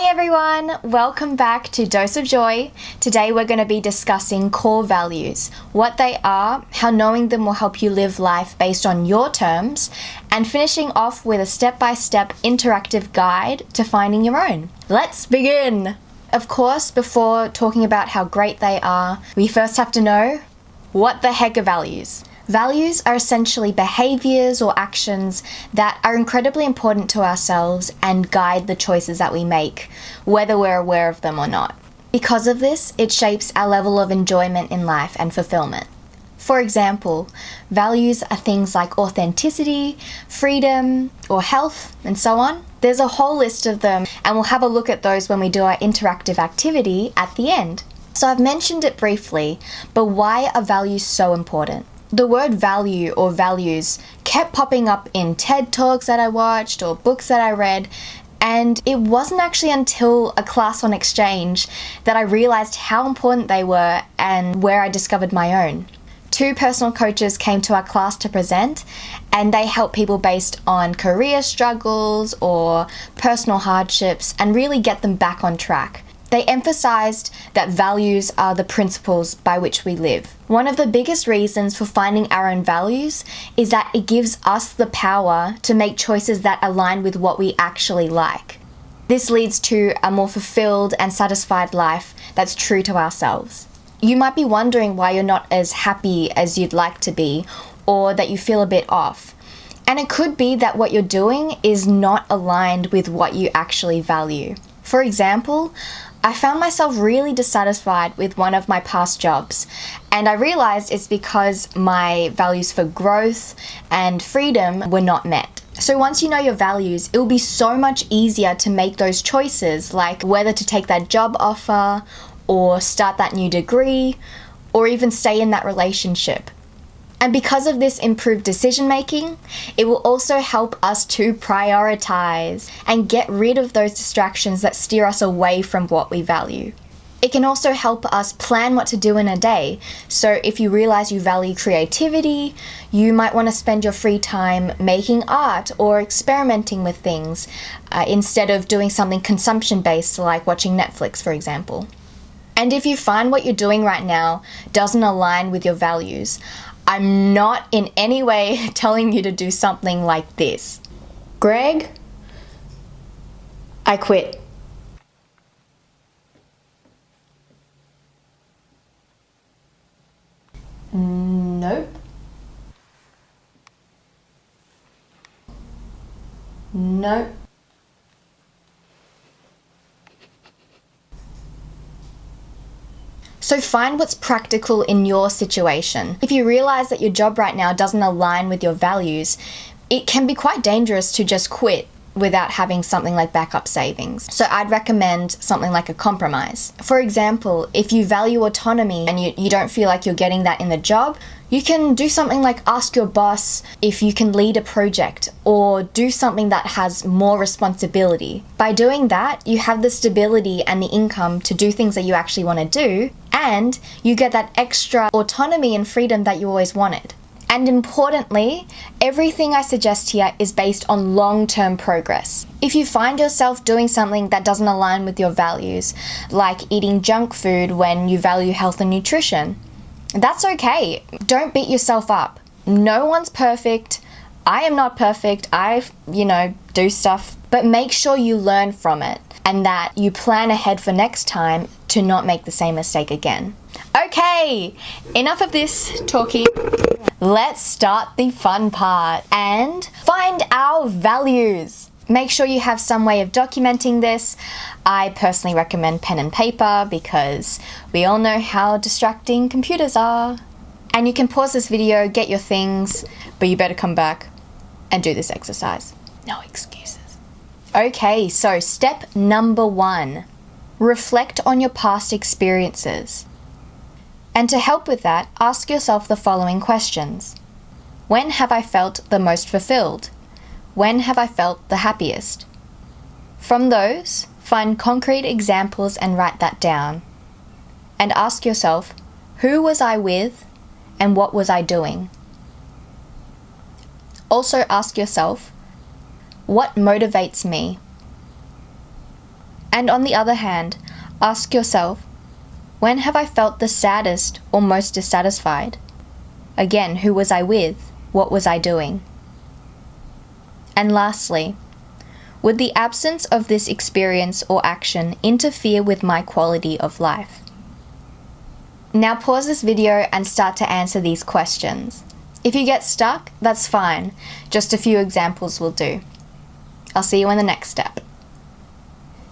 Hi everyone, welcome back to Dose of Joy. Today we're going to be discussing core values, what they are, how knowing them will help you live life based on your terms, and finishing off with a step-by-step interactive guide to finding your own. Let's begin! Of course, before talking about how great they are, we first have to know, what the heck are values? Values are essentially behaviors or actions that are incredibly important to ourselves and guide the choices that we make, whether we're aware of them or not. Because of this, it shapes our level of enjoyment in life and fulfillment. For example, values are things like authenticity, freedom, or health, and so on. There's a whole list of them, and we'll have a look at those when we do our interactive activity at the end. So I've mentioned it briefly, but why are values so important? The word value or values kept popping up in TED Talks that I watched or books that I read, and it wasn't actually until a class on exchange that I realized how important they were and where I discovered my own. 2 personal coaches came to our class to present, and they help people based on career struggles or personal hardships and really get them back on track. They emphasized that values are the principles by which we live. One of the biggest reasons for finding our own values is that it gives us the power to make choices that align with what we actually like. This leads to a more fulfilled and satisfied life that's true to ourselves. You might be wondering why you're not as happy as you'd like to be, or that you feel a bit off. And it could be that what you're doing is not aligned with what you actually value. For example, I found myself really dissatisfied with one of my past jobs, and I realized it's because my values for growth and freedom were not met. So once you know your values, it will be so much easier to make those choices, like whether to take that job offer, or start that new degree, or even stay in that relationship. And because of this improved decision making, it will also help us to prioritize and get rid of those distractions that steer us away from what we value. It can also help us plan what to do in a day. So if you realize you value creativity, you might want to spend your free time making art or experimenting with things instead of doing something consumption-based like watching Netflix, for example. And if you find what you're doing right now doesn't align with your values, I'm not in any way telling you to do something like this. Greg, I quit. Nope. Nope. So find what's practical in your situation. If you realize that your job right now doesn't align with your values, it can be quite dangerous to just quit without having something like backup savings. So I'd recommend something like a compromise. For example, if you value autonomy and you don't feel like you're getting that in the job, you can do something like ask your boss if you can lead a project or do something that has more responsibility. By doing that, you have the stability and the income to do things that you actually want to do, and you get that extra autonomy and freedom that you always wanted. And importantly, everything I suggest here is based on long-term progress. If you find yourself doing something that doesn't align with your values, like eating junk food when you value health and nutrition, that's okay. Don't beat yourself up. No one's perfect. I am not perfect. I, do stuff. But make sure you learn from it and that you plan ahead for next time to not make the same mistake again. Okay, enough of this talking. Let's start the fun part and find our values. Make sure you have some way of documenting this. I personally recommend pen and paper because we all know how distracting computers are. And you can pause this video, get your things, but you better come back and do this exercise. No excuses. Okay, so step number 1, reflect on your past experiences. And to help with that, ask yourself the following questions. When have I felt the most fulfilled? When have I felt the happiest? From those, find concrete examples and write that down. And ask yourself, who was I with and what was I doing? Also ask yourself, what motivates me? And on the other hand, ask yourself, when have I felt the saddest or most dissatisfied? Again, who was I with? What was I doing? And lastly, would the absence of this experience or action interfere with my quality of life? Now pause this video and start to answer these questions. If you get stuck, that's fine. Just a few examples will do. I'll see you in the next step.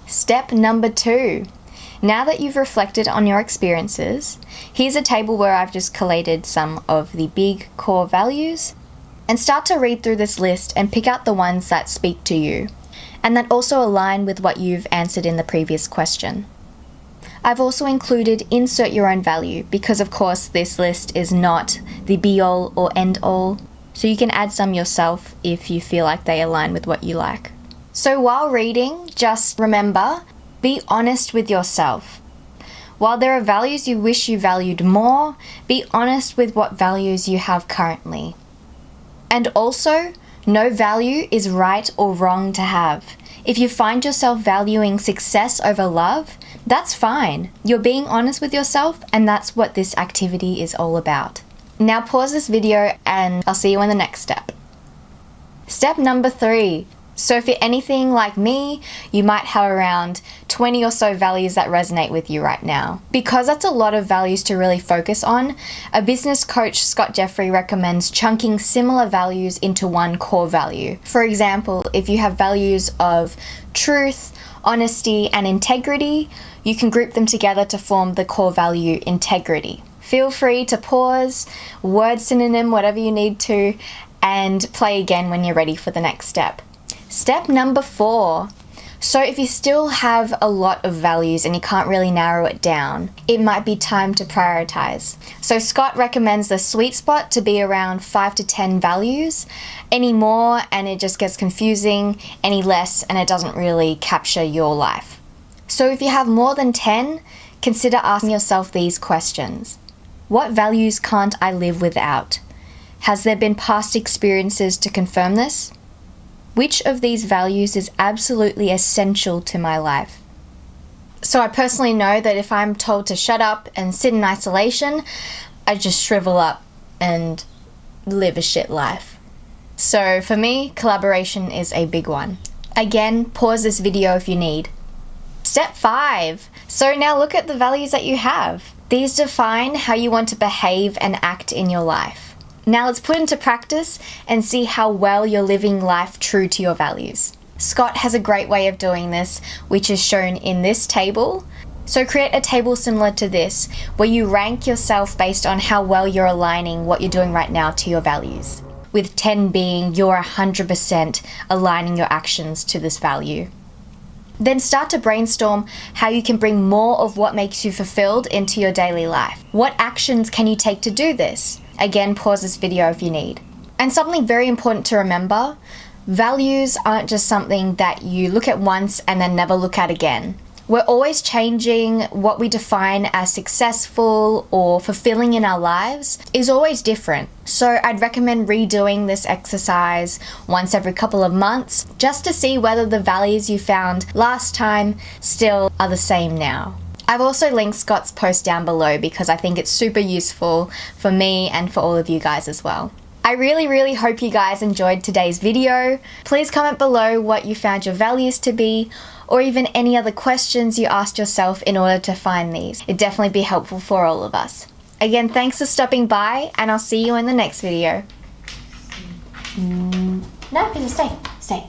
Step number 2. Now that you've reflected on your experiences, here's a table where I've just collated some of the big core values, and start to read through this list and pick out the ones that speak to you, and that also align with what you've answered in the previous question. I've also included insert your own value because of course this list is not the be-all or end-all, so you can add some yourself if you feel like they align with what you like. So while reading, just remember, be honest with yourself. While there are values you wish you valued more, be honest with what values you have currently. And also, no value is right or wrong to have. If you find yourself valuing success over love, that's fine. You're being honest with yourself, and that's what this activity is all about. Now pause this video and I'll see you in the next step. Step number 3. So if you're anything like me, you might have around 20 or so values that resonate with you right now. Because that's a lot of values to really focus on, a business coach, Scott Jeffrey, recommends chunking similar values into one core value. For example, if you have values of truth, honesty, and integrity, you can group them together to form the core value integrity. Feel free to pause, word synonym, whatever you need to, and play again when you're ready for the next step. Step number 4. So if you still have a lot of values and you can't really narrow it down, it might be time to prioritize. So Scott recommends the sweet spot to be around 5 to 10 values. Any more and it just gets confusing, any less and it doesn't really capture your life. So if you have more than 10, consider asking yourself these questions. What values can't I live without? Has there been past experiences to confirm this? Which of these values is absolutely essential to my life? So I personally know that if I'm told to shut up and sit in isolation, I just shrivel up and live a shit life. So for me, collaboration is a big one. Again, pause this video if you need. Step 5. So now look at the values that you have. These define how you want to behave and act in your life. Now let's put into practice and see how well you're living life true to your values. Scott has a great way of doing this, which is shown in this table. So create a table similar to this, where you rank yourself based on how well you're aligning what you're doing right now to your values, with 10 being you're 100% aligning your actions to this value. Then start to brainstorm how you can bring more of what makes you fulfilled into your daily life. What actions can you take to do this? Again, pause this video if you need. And something very important to remember, values aren't just something that you look at once and then never look at again. We're always changing. What we define as successful or fulfilling in our lives is always different. So I'd recommend redoing this exercise once every couple of months just to see whether the values you found last time still are the same now. I've also linked Scott's post down below because I think it's super useful for me and for all of you guys as well. I really hope you guys enjoyed today's video. Please comment below what you found your values to be, or even any other questions you asked yourself in order to find these. It'd definitely be helpful for all of us. Again, thanks for stopping by, and I'll see you in the next video. No, stay.